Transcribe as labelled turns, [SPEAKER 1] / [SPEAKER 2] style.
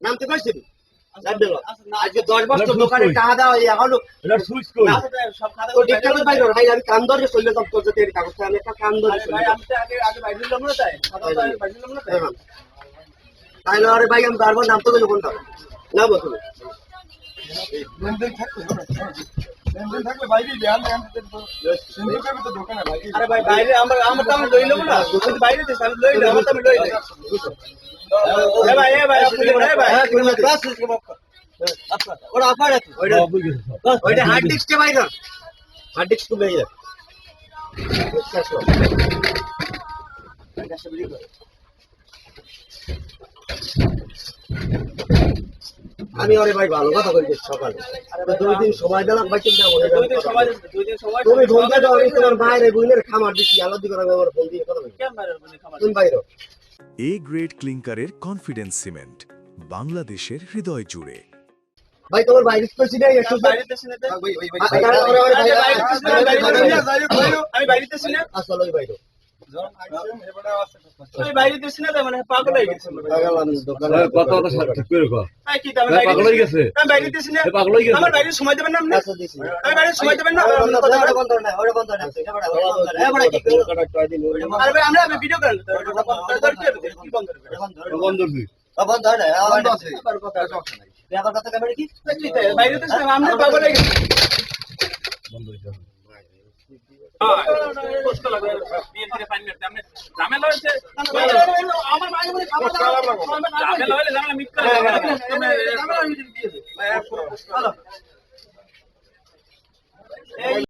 [SPEAKER 1] নামতে পারছেন আজকে 10 বছর দোকানে টাকা দেওয়া এখনো আমি কান ধরে চলে যাব তোর যদি কাগজটা আমি একটা কান ধরে তাইলে আরে ভাই আমি বারবার নাম তো গেল কোনটা না বলতো আরে ভাই বাইরে আমরা তো আমি লই লব না যদি বাইরে দিস আমি লই লব আমি লই লই ভাই আপনি বাস আচ্ছা ওটা আফার আছে ওইটা হার্ড ডিস্ক কে বাইরে হার্ড ডিস্ক কো বাইরে আমি আরে ভাই ভালো কথা কইছি সকালে দুই দিন সময় দিলাম ভাই চিন্তা করে দুই দিন সময় তুমি ফোন দাও আমি তোমার বাইরে বুইনের খামার দিছি আলো দিবার আমার ফোন দিয়ে কথা বলি কেন বাইরে বুইনের খামার তুমি বাইরে
[SPEAKER 2] এ গ্রেড ক্লিংকারের কনফিডেন্স সিমেন্ট বাংলাদেশের হৃদয় জুড়ে
[SPEAKER 1] ভাই তোমার বাইরে কইছি না একটু বাইরে দেছি না আমি বাইরে দেছি না আসলে ওই বাইরে আমি বাইরে দেছি না মানে পাগল হয়ে গেছে পাগল আমি দোকানে কথা কথা ঠিক করে কর এই কি দাম পাগল হয়ে গেছে আমি বাইরে দেছি না পাগল হয়ে গেছে আমার বাইরে সময় দেবেন না আপনি আমি বাইরে সময় দেবেন না কথা বন্ধ না ওরে বন্ধ না এটা বড় এ বড় কি আরে ভাই আমরা ভিডিও করেন কি বন্ধ বন্ধ দি বন্ধ না বন্ধ আছে কথা সমস্যা নাই ব্যাপার কথা কেমন কি বাইরে দেছি না আমরা পাগল হয়ে গেছে বন্ধ হইছে কষ্ট লাগে বিএন থেকে পানি মেরতে আপনি ঝামেলা হইছে আমার ভাই বলে খাবার ঝামেলা হইলে ঝামেলা মিট করে ঝামেলা হইছে ভাই হ্যালো এই